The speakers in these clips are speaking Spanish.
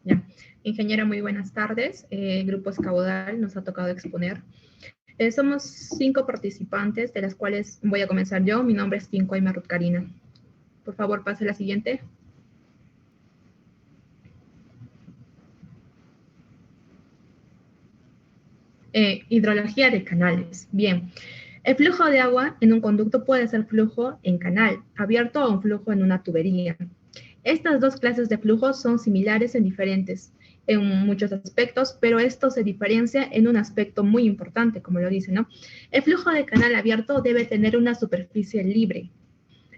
Ya. Ingeniera, muy buenas tardes. Grupo Escaudal nos ha tocado exponer. Somos 5 participantes, de las cuales voy a comenzar yo. Mi nombre es Pincoima Rutcarina. Por favor, pase la siguiente. Hidrología de canales. Bien. El flujo de agua en un conducto puede ser flujo en canal abierto o un flujo en una tubería. Estas dos clases de flujos son similares en muchos aspectos, pero esto se diferencia en un aspecto muy importante, como lo dice, ¿no? El flujo de canal abierto debe tener una superficie libre,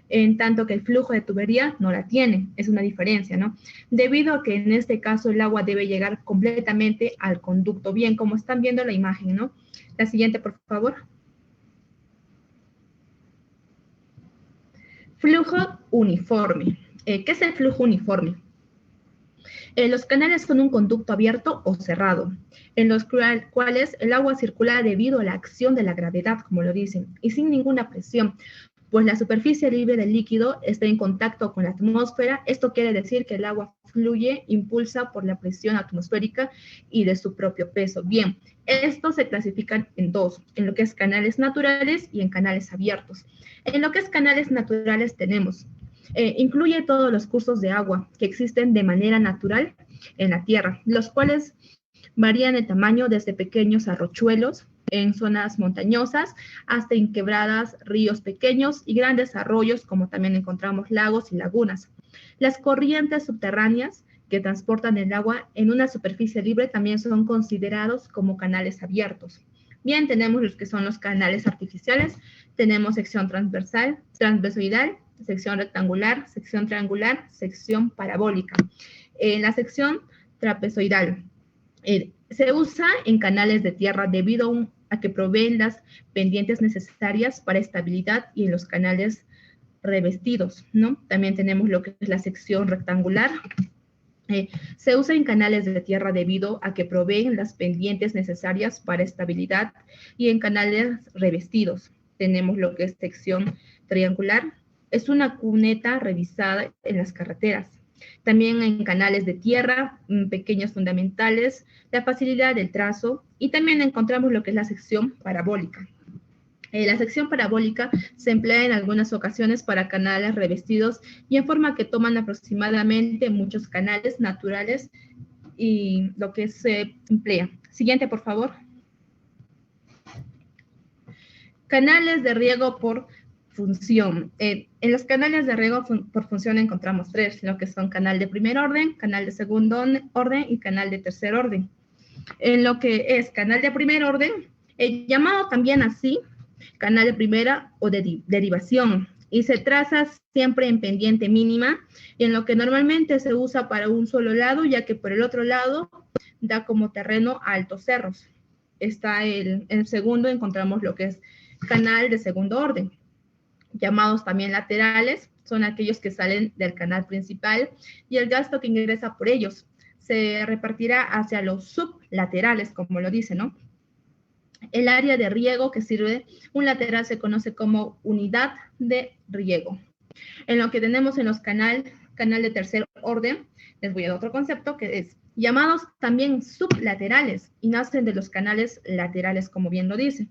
en tanto que el flujo de tubería no la tiene, es una diferencia, ¿no? Debido a que en este caso el agua debe llegar completamente al conducto, bien, como están viendo la imagen, ¿no? La siguiente, por favor. Flujo uniforme. ¿Qué es el flujo uniforme? Los canales son un conducto abierto o cerrado, en los cuales el agua circula debido a la acción de la gravedad, como lo dicen, y sin ninguna presión, pues la superficie libre del líquido está en contacto con la atmósfera. Esto quiere decir que el agua fluye, impulsa por la presión atmosférica y de su propio peso. Bien, estos se clasifican en dos, en lo que es canales naturales y en canales abiertos. En lo que es canales naturales tenemos incluye todos los cursos de agua que existen de manera natural en la Tierra, los cuales varían de tamaño desde pequeños arrochuelos en zonas montañosas hasta en quebradas, ríos pequeños y grandes arroyos, como también encontramos lagos y lagunas. Las corrientes subterráneas que transportan el agua en una superficie libre también son considerados como canales abiertos. Bien, tenemos los que son los canales artificiales, tenemos sección transversal, transversoidal, sección rectangular, sección triangular, sección parabólica. La sección trapezoidal se usa en canales de tierra debido a que proveen las pendientes necesarias para estabilidad y en los canales revestidos, ¿no? También tenemos lo que es la sección rectangular. Se usa en canales de tierra debido a que proveen las pendientes necesarias para estabilidad y en canales revestidos. Tenemos lo que es sección triangular. Es una cuneta revisada en las carreteras. También en canales de tierra, pequeños fundamentales, la facilidad del trazo, y también encontramos lo que es la sección parabólica. La sección parabólica se emplea en algunas ocasiones para canales revestidos y en forma que toman aproximadamente muchos canales naturales y lo que se emplea. Siguiente, por favor. Canales de riego por función. En los canales de riego por función encontramos 3, lo que son canal de primer orden, canal de segundo orden y canal de tercer orden. En lo que es canal de primer orden, llamado también así, canal de primera o de derivación, y se traza siempre en pendiente mínima, y en lo que normalmente se usa para un solo lado, ya que por el otro lado da como terreno a altos cerros. Está en el segundo encontramos lo que es canal de segundo orden, llamados también laterales, son aquellos que salen del canal principal, y el gasto que ingresa por ellos se repartirá hacia los sublaterales, como lo dice, ¿no? El área de riego que sirve un lateral se conoce como unidad de riego. En lo que tenemos en los canal de tercer orden, les voy a dar otro concepto que es llamados también sublaterales y nacen de los canales laterales, como bien lo dice.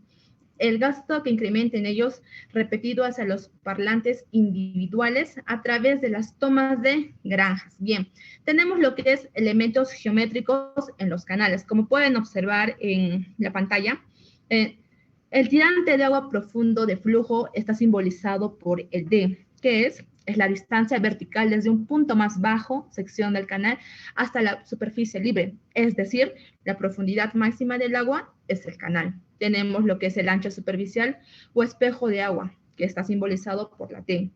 El gasto que incrementa en ellos repetido hacia los parlantes individuales a través de las tomas de granjas. Bien, tenemos lo que es elementos geométricos en los canales. Como pueden observar en la pantalla, el tirante de agua profundo de flujo está simbolizado por el D, que es la distancia vertical desde un punto más bajo, sección del canal, hasta la superficie libre, es decir, la profundidad máxima del agua es el canal. Tenemos lo que es el ancho superficial o espejo de agua, que está simbolizado por la T.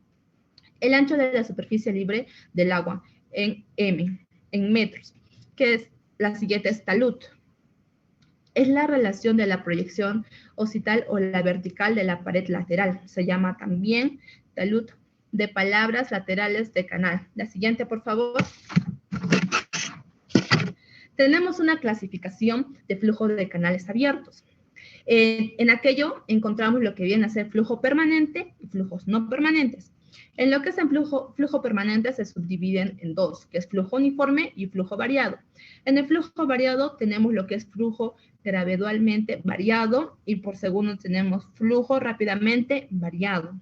El ancho de la superficie libre del agua en M, en metros, que es la siguiente es talud. Es la relación de la proyección occipital o la vertical de la pared lateral. Se llama también talud de palabras laterales de canal. La siguiente, por favor. Tenemos una clasificación de flujo de canales abiertos. En aquello encontramos lo que viene a ser flujo permanente y flujos no permanentes. En lo que es el flujo permanente se subdividen en dos, que es flujo uniforme y flujo variado. En el flujo variado tenemos lo que es flujo gradualmente variado y por segundo tenemos flujo rápidamente variado.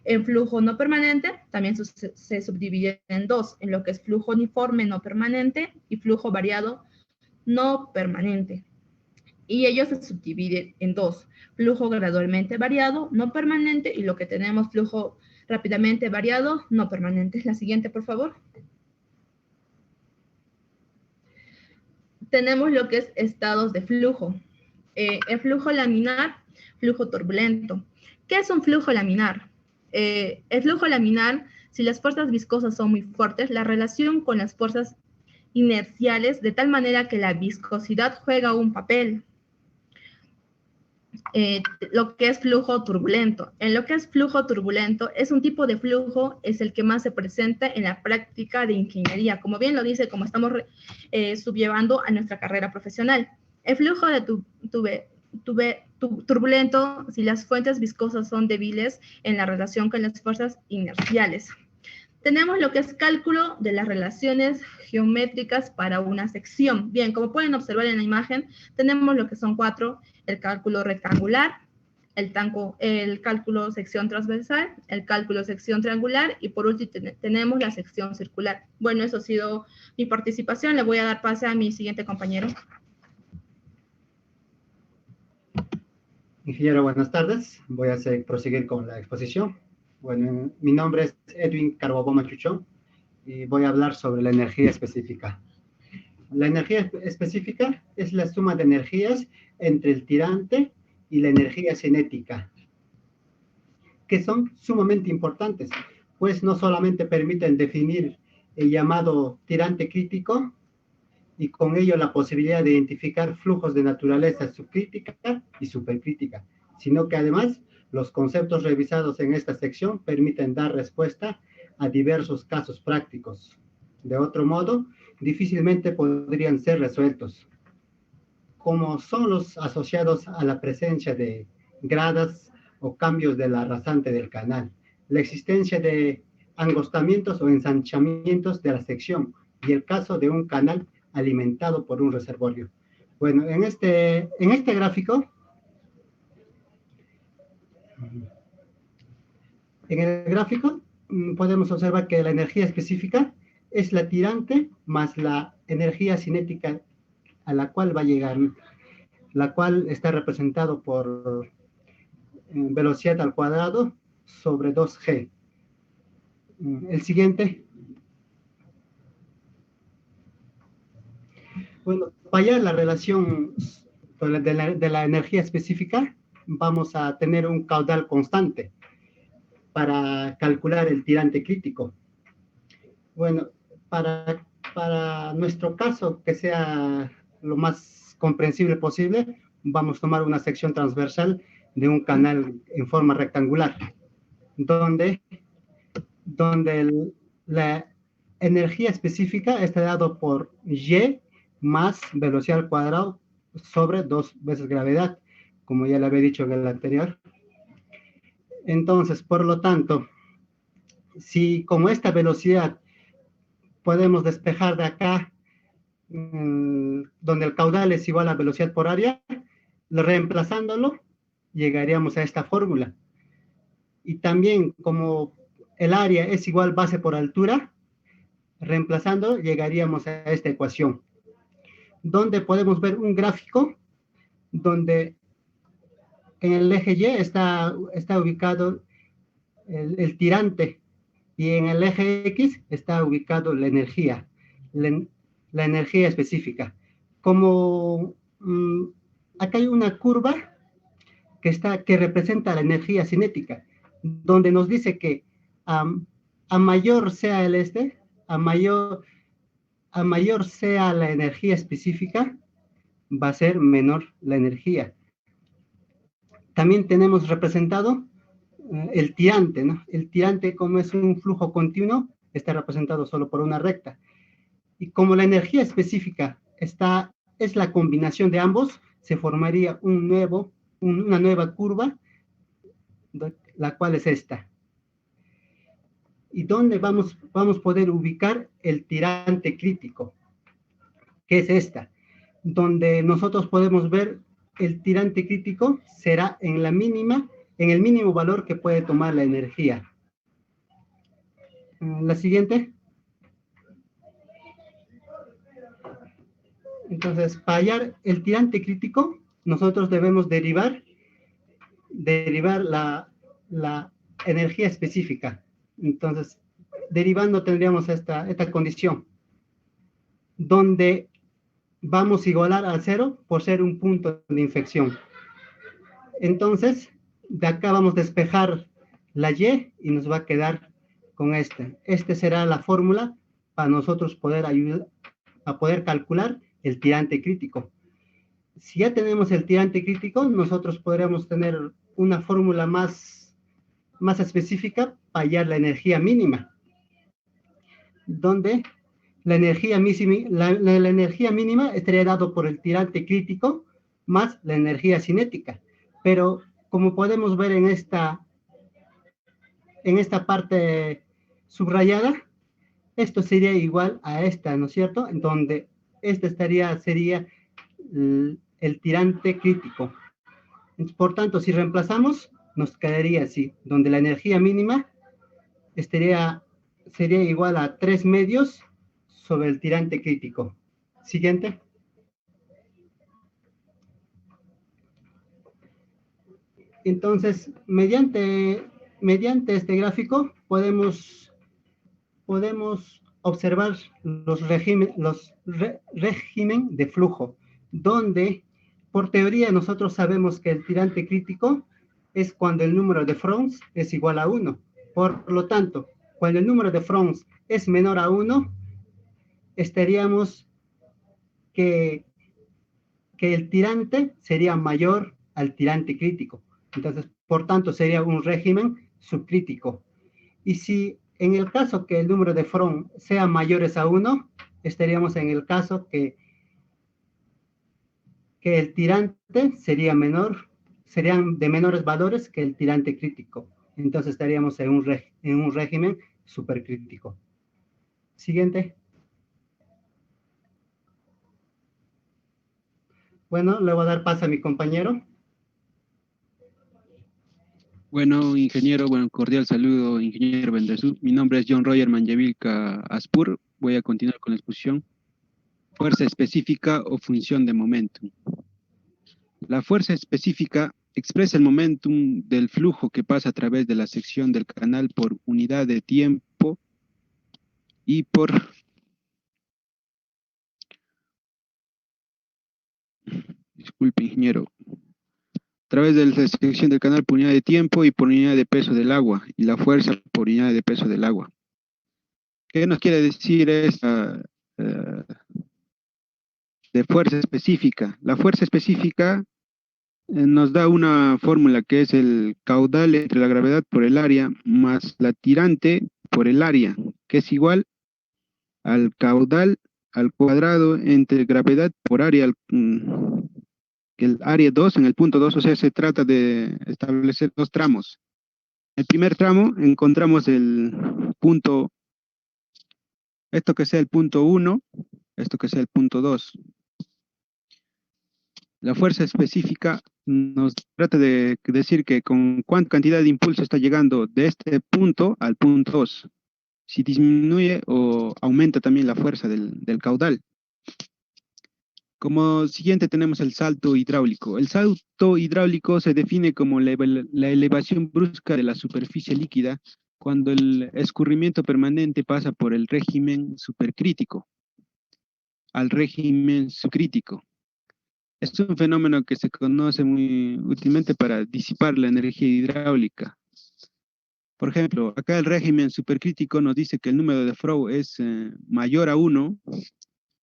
El flujo no permanente también se subdivide en dos, en lo que es flujo uniforme no permanente y flujo variado no permanente. Y ellos se subdividen en dos, flujo gradualmente variado no permanente y lo que tenemos flujo rápidamente variado no permanente. La siguiente, por favor. Tenemos lo que es estados de flujo. El flujo laminar, flujo turbulento. ¿Qué es un flujo laminar? El flujo laminar, si las fuerzas viscosas son muy fuertes, la relación con las fuerzas inerciales, de tal manera que la viscosidad juega un papel. Lo que es flujo turbulento. En lo que es flujo turbulento, es un tipo de flujo, es el que más se presenta en la práctica de ingeniería, como bien lo dice, como estamos subyevando a nuestra carrera profesional. El flujo de turbulento, si las fuentes viscosas son débiles en la relación con las fuerzas inerciales. Tenemos lo que es cálculo de las relaciones geométricas para una sección. Bien, como pueden observar en la imagen, tenemos lo que son cuatro: el cálculo rectangular, el cálculo sección transversal, el cálculo sección triangular y por último tenemos la sección circular. Bueno, eso ha sido mi participación. Le voy a dar pase a mi siguiente compañero. Ingeniero, buenas tardes. Voy a proseguir con la exposición. Bueno, mi nombre es Edwin Carboboma Chuchón y voy a hablar sobre la energía específica. La energía específica es la suma de energías entre el tirante y la energía cinética, que son sumamente importantes, pues no solamente permiten definir el llamado tirante crítico y con ello la posibilidad de identificar flujos de naturaleza subcrítica y supercrítica, sino que además los conceptos revisados en esta sección permiten dar respuesta a diversos casos prácticos. De otro modo, difícilmente podrían ser resueltos, como son los asociados a la presencia de gradas o cambios de la rasante del canal, la existencia de angostamientos o ensanchamientos de la sección y el caso de un canal alimentado por un reservorio. Bueno, en este gráfico, podemos observar que la energía específica es la tirante más la energía cinética a la cual va a llegar, la cual está representado por velocidad al cuadrado sobre 2G. El siguiente. Bueno, para hallar la relación de la energía específica, vamos a tener un caudal constante para calcular el tirante crítico. Bueno, para nuestro caso, que sea lo más comprensible posible, vamos a tomar una sección transversal de un canal en forma rectangular, donde la energía específica está dado por Y más velocidad al cuadrado sobre 2 veces gravedad, como ya le había dicho en el anterior. Entonces, por lo tanto, si como esta velocidad podemos despejar de acá, donde el caudal es igual a velocidad por área, reemplazándolo, llegaríamos a esta fórmula. Y también como el área es igual base por altura, reemplazando, llegaríamos a esta ecuación, donde podemos ver un gráfico donde en el eje Y está ubicado el tirante y en el eje X está ubicado la energía, la energía específica. Como acá hay una curva que representa la energía cinética, donde nos dice que a mayor sea el a mayor sea la energía específica, va a ser menor la energía. También tenemos representado el tirante, ¿no? El tirante, como es un flujo continuo, está representado solo por una recta. Y como la energía específica es la combinación de ambos, se formaría una nueva curva, la cual es esta. ¿Y dónde vamos a poder ubicar el tirante crítico? Que es esta, donde nosotros podemos ver el tirante crítico será en el mínimo valor que puede tomar la energía. La siguiente. Entonces, para hallar el tirante crítico, nosotros debemos derivar la energía específica. Entonces, derivando tendríamos esta condición, donde vamos a igualar a 0 por ser un punto de inflexión. Entonces, de acá vamos a despejar la y nos va a quedar con este. Este será la fórmula para nosotros poder calcular el tirante crítico. Si ya tenemos el tirante crítico, nosotros podríamos tener una fórmula más específica para hallar la energía mínima, donde la energía mínima estaría dado por el tirante crítico más la energía cinética. Pero como podemos ver en esta parte subrayada, esto sería igual a esta, ¿no es cierto? En donde este sería el tirante crítico. Por tanto, si reemplazamos, nos quedaría así, donde la energía mínima sería igual a 3 medios sobre el tirante crítico. Siguiente. Entonces, mediante este gráfico podemos observar los regímenes de flujo, donde por teoría nosotros sabemos que el tirante crítico es cuando el número de Fromms es igual a 1. Por lo tanto, cuando el número de Fromms es menor a 1, estaríamos que el tirante sería mayor al tirante crítico. Entonces, por tanto, sería un régimen subcrítico. Y si en el caso que el número de Fromms sea mayores a 1, estaríamos en el caso que el tirante serían de menores valores que el tirante crítico. Entonces estaríamos en un régimen supercrítico. Siguiente. Bueno, le voy a dar paso a mi compañero. Bueno, ingeniero, cordial saludo, ingeniero Bendezú. Mi nombre es John Roger Manjevilca Aspur. Voy a continuar con la exposición. Fuerza específica o función de momentum. La fuerza específica expresa el momentum del flujo que pasa a través de la sección del canal por unidad de tiempo y por disculpe, ingeniero, a través de la sección del canal por unidad de tiempo y por unidad de peso del agua, y la fuerza por unidad de peso del agua. ¿Qué nos quiere decir esta de fuerza específica? La fuerza específica nos da una fórmula que es el caudal entre la gravedad por el área más la tirante por el área, que es igual al caudal al cuadrado entre gravedad por área, el área 2 en el punto 2, o sea, se trata de establecer dos tramos. En el primer tramo encontramos el punto, esto que sea el punto 1, esto que sea el punto 2. La fuerza específica nos trata de decir que con cuánta cantidad de impulso está llegando de este punto al punto 2. Si disminuye o aumenta también la fuerza del caudal. Como siguiente tenemos el salto hidráulico. El salto hidráulico se define como la elevación brusca de la superficie líquida cuando el escurrimiento permanente pasa por el régimen supercrítico al régimen subcrítico. Es un fenómeno que se conoce muy útilmente para disipar la energía hidráulica. Por ejemplo, acá el régimen supercrítico nos dice que el número de Fromms es mayor a 1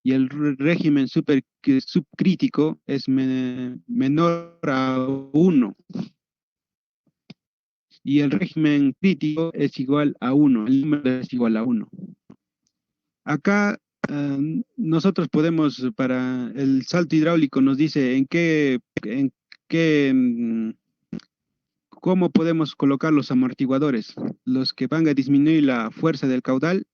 y el régimen subcrítico es menor a 1. Y el régimen crítico es igual a 1, el número es igual a 1. Acá nosotros podemos, para el salto hidráulico nos dice cómo podemos colocar los amortiguadores, los que van a disminuir la fuerza del caudal,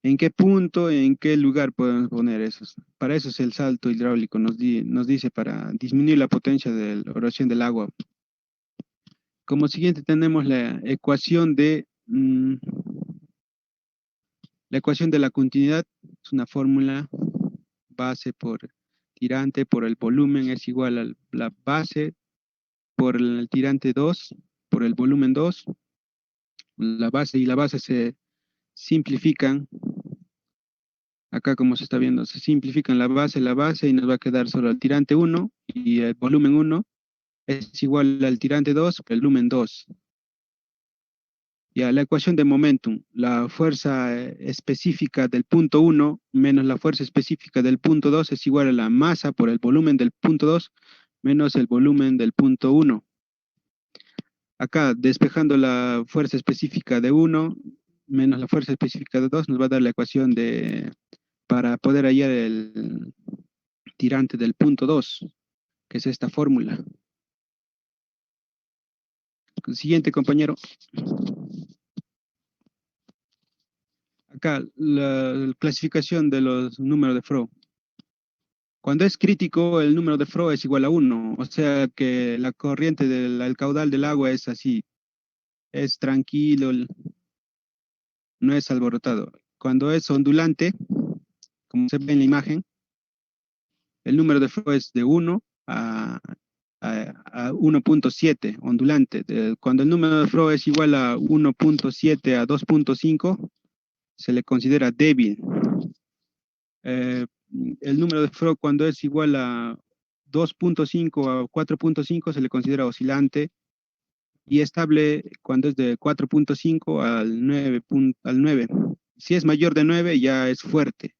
en qué punto, en qué lugar podemos poner esos. Para eso es el salto hidráulico, nos dice para disminuir la potencia de la erosión del agua. Como siguiente tenemos la ecuación de la continuidad. Es una fórmula: base por tirante por el volumen es igual a la base por el tirante 2 por el volumen 2. La base y la base se simplifican. Acá, como se está viendo, se simplifican la base y nos va a quedar solo el tirante 1 y el volumen 1 es igual al tirante 2 por el volumen 2. Ya, la ecuación de momentum, la fuerza específica del punto 1 menos la fuerza específica del punto 2 es igual a la masa por el volumen del punto 2 menos el volumen del punto 1. Acá, despejando la fuerza específica de 1 menos la fuerza específica de 2, nos va a dar la ecuación para poder hallar el tirante del punto 2, que es esta fórmula. Siguiente, compañero. Acá, la clasificación de los números de Froh. Cuando es crítico, el número de Froh es igual a 1, o sea que la corriente del caudal del agua es así, es tranquilo, no es alborotado. Cuando es ondulante, como se ve en la imagen, el número de Froh es de 1 a 1.7, ondulante. Cuando el número de Froh es igual a 1.7 a 2.5, se le considera débil. El número de Froh cuando es igual a 2.5 a 4.5 se le considera oscilante, y estable cuando es de 4.5 al 9. Si es mayor de 9 ya es fuerte.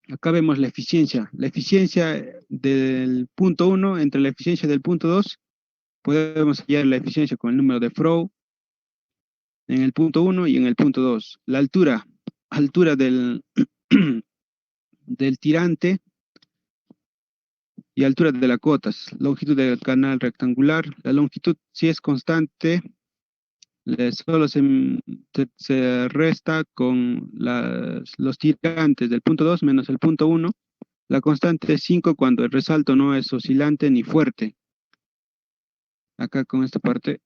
Acá vemos la eficiencia. La eficiencia del punto 1 entre la eficiencia del punto 2. Podemos hallar la eficiencia con el número de Froh en el punto 1 y en el punto 2. La altura del, del tirante y altura de las cotas. Longitud del canal rectangular. La longitud, si es constante, solo se resta con los tirantes del punto 2 menos el punto 1. La constante es 5 cuando el resalto no es oscilante ni fuerte. Acá con esta parte,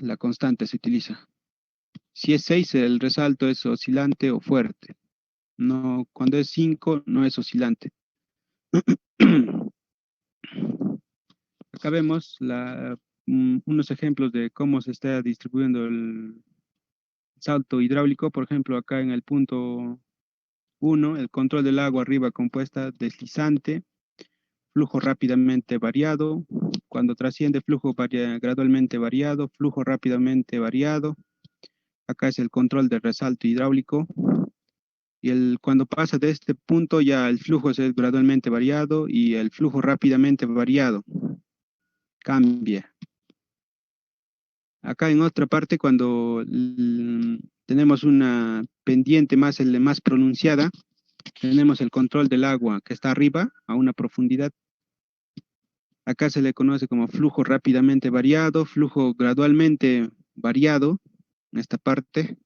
la constante se utiliza. Si es 6, el resalto es oscilante o fuerte. No, cuando es 5, no es oscilante. Acá vemos unos ejemplos de cómo se está distribuyendo el salto hidráulico. Por ejemplo, acá en el punto 1, el control del agua arriba compuesta deslizante, flujo rápidamente variado. Cuando trasciende, flujo gradualmente variado, flujo rápidamente variado. Acá es el control de resalto hidráulico. Y cuando pasa de este punto ya el flujo es gradualmente variado y el flujo rápidamente variado. Cambia. Acá en otra parte, cuando tenemos una pendiente más pronunciada, tenemos el control del agua que está arriba a una profundidad. Acá se le conoce como flujo rápidamente variado, flujo gradualmente variado, en esta parte.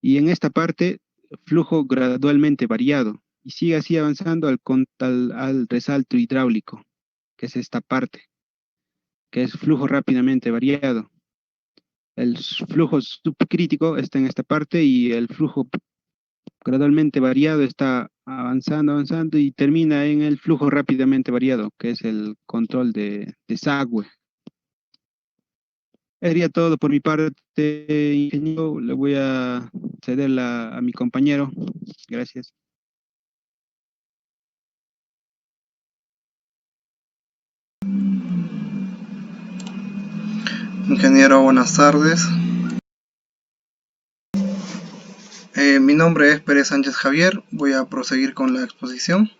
Y en esta parte, flujo gradualmente variado. Y sigue así avanzando al resalto hidráulico, que es esta parte, que es flujo rápidamente variado. El flujo subcrítico está en esta parte y el flujo gradualmente variado está avanzando y termina en el flujo rápidamente variado, que es el control de desagüe. Sería todo por mi parte, ingeniero. Le voy a ceder a mi compañero. Gracias. Ingeniero, buenas tardes. Mi nombre es Pérez Sánchez Javier. Voy a proseguir con la exposición.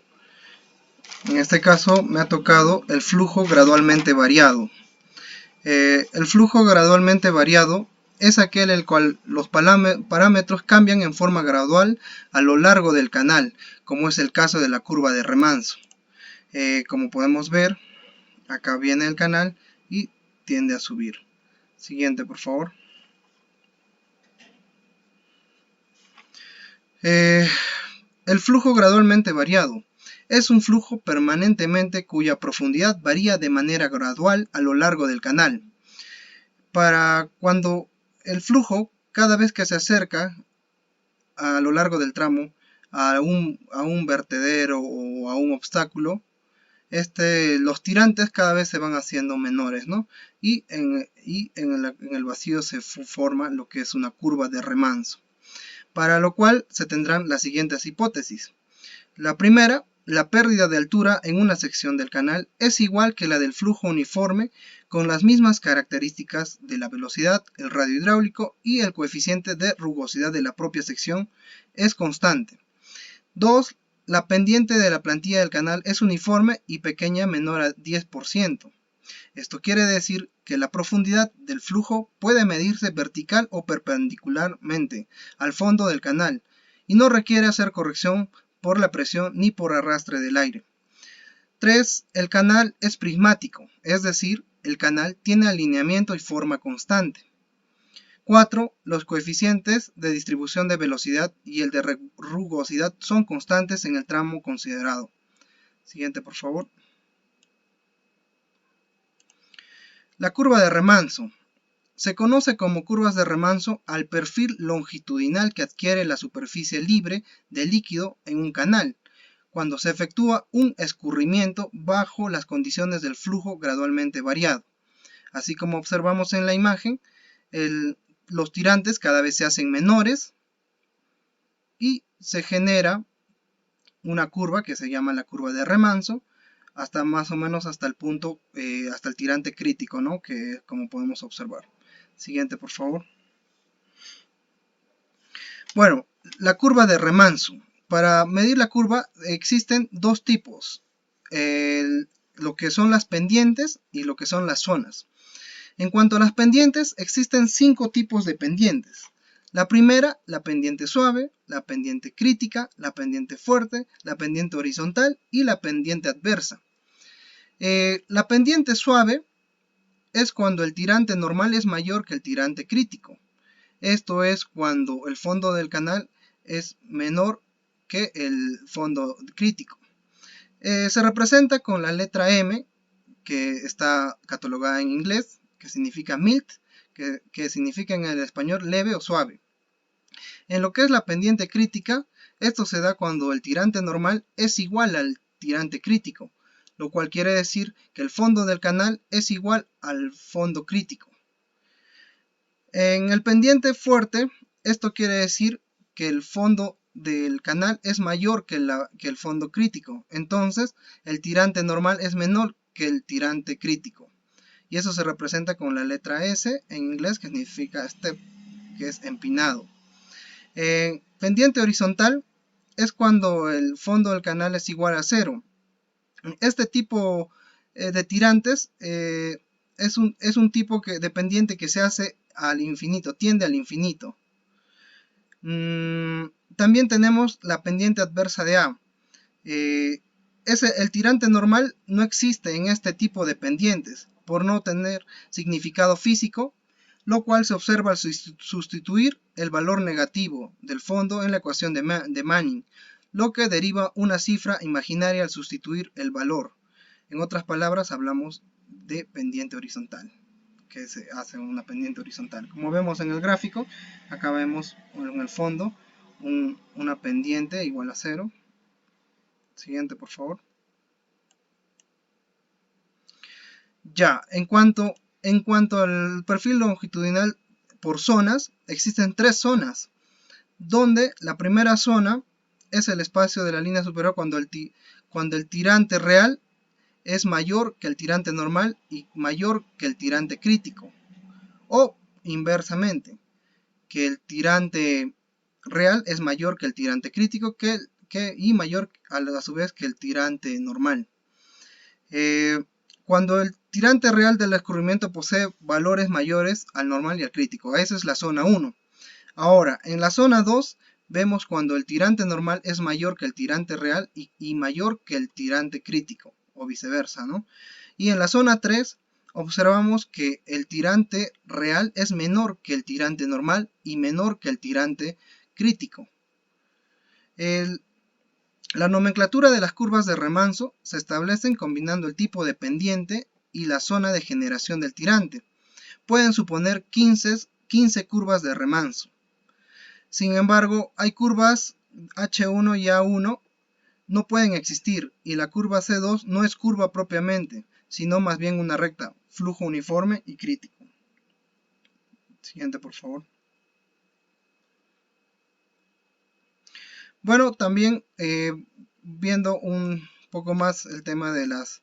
En este caso me ha tocado el flujo gradualmente variado. El flujo gradualmente variado es aquel el cual los parámetros cambian en forma gradual a lo largo del canal, como es el caso de la curva de remanso. Como podemos ver, acá viene el canal y tiende a subir. Siguiente, por favor. El flujo gradualmente variado es un flujo permanentemente cuya profundidad varía de manera gradual a lo largo del canal. Para cuando el flujo, cada vez que se acerca a lo largo del tramo a un vertedero o a un obstáculo, los tirantes cada vez se van haciendo menores, ¿no? Y en el vacío se forma lo que es una curva de remanso, para lo cual se tendrán las siguientes hipótesis. La primera, la pérdida de altura en una sección del canal es igual que la del flujo uniforme, con las mismas características de la velocidad, el radio hidráulico y el coeficiente de rugosidad de la propia sección es constante. 2. La pendiente de la plantilla del canal es uniforme y pequeña, menor a 10%. Esto quiere decir que la profundidad del flujo puede medirse vertical o perpendicularmente al fondo del canal y no requiere hacer corrección por la presión ni por arrastre del aire. 3. El canal es prismático, es decir, el canal tiene alineamiento y forma constante. 4. Los coeficientes de distribución de velocidad y el de rugosidad son constantes en el tramo considerado. Siguiente, por favor. La curva de remanso. Se conoce como curvas de remanso al perfil longitudinal que adquiere la superficie libre de líquido en un canal, cuando se efectúa un escurrimiento bajo las condiciones del flujo gradualmente variado. Así como observamos en la imagen, los tirantes cada vez se hacen menores y se genera una curva que se llama la curva de remanso, hasta más o menos hasta el punto, hasta el tirante crítico, ¿no? Que como podemos observar. Siguiente, por favor. Bueno, la curva de remanso. Para medir la curva existen dos tipos, lo que son las pendientes y lo que son las zonas. En cuanto a las pendientes, existen 5 tipos de pendientes. La primera, la pendiente suave, la pendiente crítica, la pendiente fuerte, la pendiente horizontal y la pendiente adversa. La pendiente suave es cuando el tirante normal es mayor que el tirante crítico. Esto es cuando el fondo del canal es menor que el fondo crítico. Se representa con la letra M, que está catalogada en inglés, que significa mild, que significa en el español leve o suave. En lo que es la pendiente crítica, esto se da cuando el tirante normal es igual al tirante crítico, lo cual quiere decir que el fondo del canal es igual al fondo crítico. En el pendiente fuerte, esto quiere decir que el fondo del canal es mayor que el fondo crítico, entonces el tirante normal es menor que el tirante crítico, y eso se representa con la letra S en inglés, que significa step, que es empinado. Pendiente horizontal es cuando el fondo del canal es igual a 0. Este tipo de tirantes es un tipo de pendiente que se hace al infinito, tiende al infinito. También tenemos la pendiente adversa de A. El tirante normal no existe en este tipo de pendientes, por no tener significado físico, lo cual se observa al sustituir el valor negativo del fondo en la ecuación de Manning, lo que deriva una cifra imaginaria al sustituir el valor. En otras palabras, hablamos de pendiente horizontal, que se hace una pendiente horizontal. Como vemos en el gráfico, acá vemos en el fondo una pendiente igual a 0. Siguiente, por favor. Ya, en cuanto al perfil longitudinal por zonas, existen 3 zonas, donde la primera zona es el espacio de la línea superior cuando el tirante real es mayor que el tirante normal y mayor que el tirante crítico, o inversamente, que el tirante real es mayor que el tirante crítico y mayor a su vez que el tirante normal. cuando el tirante real del escurrimiento posee valores mayores al normal y al crítico. Esa es la zona 1. Ahora, en la zona 2 vemos cuando el tirante normal es mayor que el tirante real y mayor que el tirante crítico, o viceversa, ¿no? Y en la zona 3 observamos que el tirante real es menor que el tirante normal y menor que el tirante crítico. La nomenclatura de las curvas de remanso se establecen combinando el tipo de pendiente y la zona de generación del tirante. Pueden suponer 15 curvas de remanso. Sin embargo, hay curvas H1 y A1 no pueden existir, y la curva C2 no es curva propiamente, sino más bien una recta, flujo uniforme y crítico. Siguiente, por favor. Bueno, también viendo un poco más el tema de las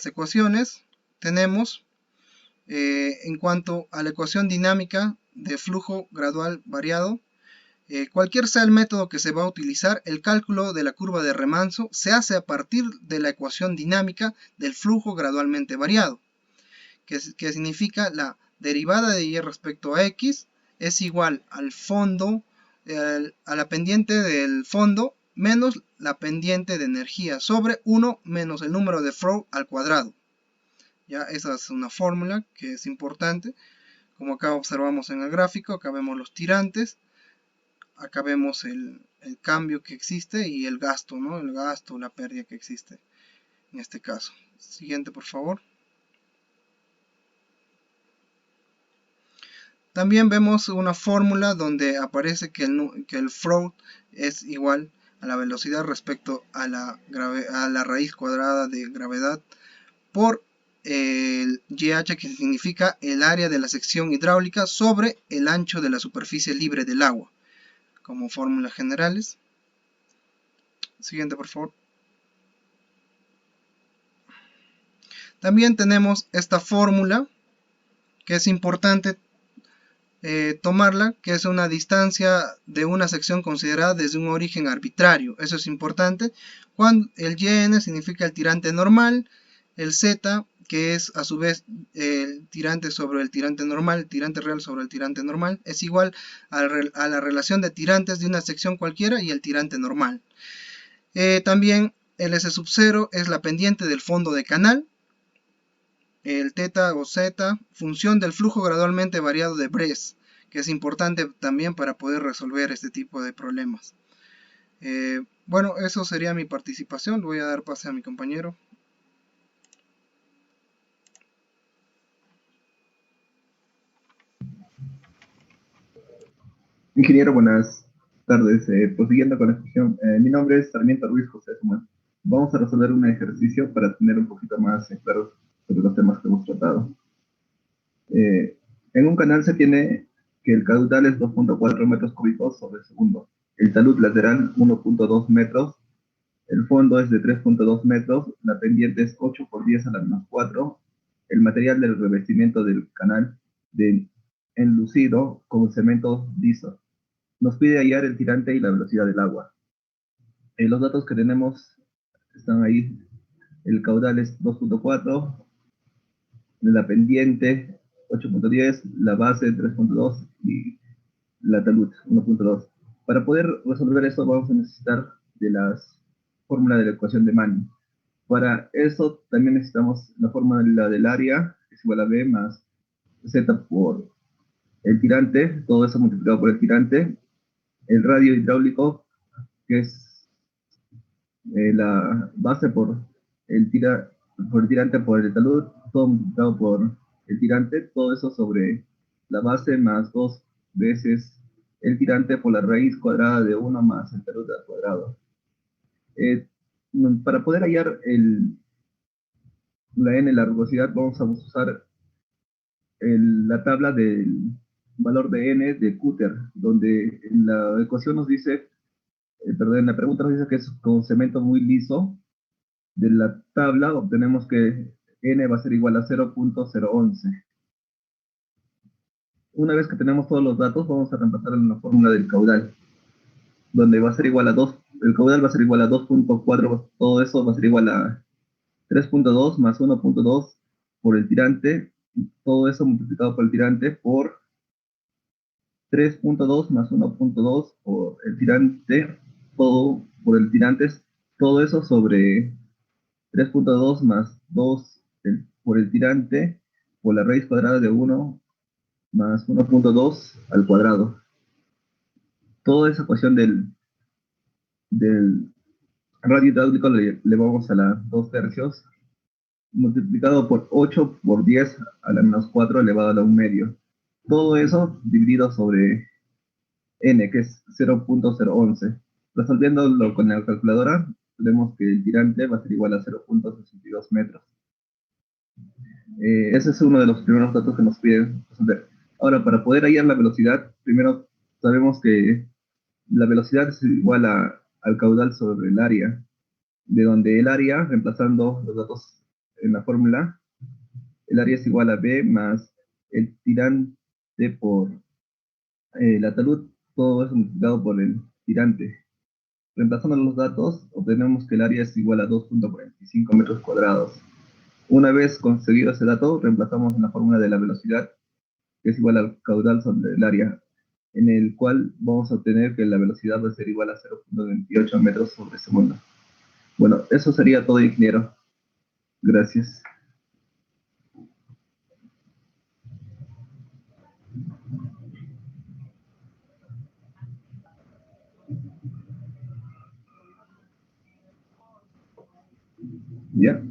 ecuaciones, tenemos en cuanto a la ecuación dinámica de flujo gradual variado, cualquier sea el método que se va a utilizar, el cálculo de la curva de remanso se hace a partir de la ecuación dinámica del flujo gradualmente variado, que significa la derivada de y respecto a x es igual al fondo, a la pendiente del fondo menos la pendiente de energía sobre 1 menos el número de Froude al cuadrado. Ya, esa es una fórmula que es importante. Como acá observamos en el gráfico, acá vemos los tirantes, acá vemos el cambio que existe y el gasto, ¿no? El gasto, la pérdida que existe en este caso. Siguiente, por favor. También vemos una fórmula donde aparece que el Froude es igual a la velocidad respecto a la raíz cuadrada de gravedad por el GH, que significa el área de la sección hidráulica sobre el ancho de la superficie libre del agua, como fórmulas generales. Siguiente, por favor. También tenemos esta fórmula que es importante tomarla, que es una distancia de una sección considerada desde un origen arbitrario. Eso es importante. Cuando el YN significa el tirante normal, el Z, que es a su vez el tirante sobre el tirante normal, el tirante real sobre el tirante normal, es igual a la relación de tirantes de una sección cualquiera y el tirante normal. También el S sub 0 es la pendiente del fondo de canal. El teta o z, función del flujo gradualmente variado de Bress, que es importante también para poder resolver este tipo de problemas. Bueno, eso sería mi participación. Le voy a dar pase a mi compañero. Ingeniero, buenas tardes. Prosiguiendo con la exposición, mi nombre es Sarmiento Ruiz José Sumán. Vamos a resolver un ejercicio para tener un poquito más claro sobre los temas que hemos tratado. En un canal se tiene que el caudal es 2.4 metros cúbicos sobre segundo, el talud lateral 1.2 metros, el fondo es de 3.2 metros, la pendiente es 8 por 10 a la menos 4, el material del revestimiento del canal de enlucido con cemento liso. Nos pide hallar el tirante y la velocidad del agua. Los datos que tenemos están ahí. El caudal es 2.4, la pendiente 8.10, la base 3.2 y la talud 1.2. Para poder resolver esto vamos a necesitar de las fórmulas de la ecuación de Manning. Para eso también necesitamos la fórmula del área, que es igual a B más Z por el tirante, todo eso multiplicado por el tirante, el radio hidráulico, que es la base por el tirante por el talud, todo multiplicado por el tirante, todo eso sobre la base más 2 veces el tirante por la raíz cuadrada de 1 más el talud al cuadrado. Para poder hallar la n, la rugosidad, vamos a usar la tabla del valor de n de Cutter, donde en la ecuación nos dice, perdón, en la pregunta nos dice que es con cemento muy liso. De la tabla obtenemos que n va a ser igual a 0.011. Una vez que tenemos todos los datos, vamos a reemplazar en la fórmula del caudal, donde va a ser igual a 2, el caudal va a ser igual a 2.4, todo eso va a ser igual a 3.2 más 1.2 por el tirante, todo eso multiplicado por el tirante por 3.2 más 1.2 por el tirante, todo por el tirante, todo eso sobre 3.2 más 2 por el tirante por la raíz cuadrada de 1 más 1.2 al cuadrado. Toda esa ecuación del radio hidráulico le vamos a la 2 tercios multiplicado por 8 por 10 a la menos 4 elevado a la 1 medio. Todo eso dividido sobre n, que es 0.011. Resolviéndolo con la calculadora, vemos que el tirante va a ser igual a 0.62 metros. Ese es uno de los primeros datos que nos piden resolver. Ahora, para poder hallar la velocidad, primero sabemos que la velocidad es igual al caudal sobre el área, de donde el área, reemplazando los datos en la fórmula, el área es igual a B más el tirante por la talud, todo eso multiplicado por el tirante. Reemplazando los datos, obtenemos que el área es igual a 2.45 metros cuadrados. Una vez conseguido ese dato, reemplazamos en la fórmula de la velocidad, que es igual al caudal sobre el área, en el cual vamos a obtener que la velocidad va a ser igual a 0.28 metros sobre segundo. Bueno, eso sería todo, ingeniero. Gracias. ¿Ya?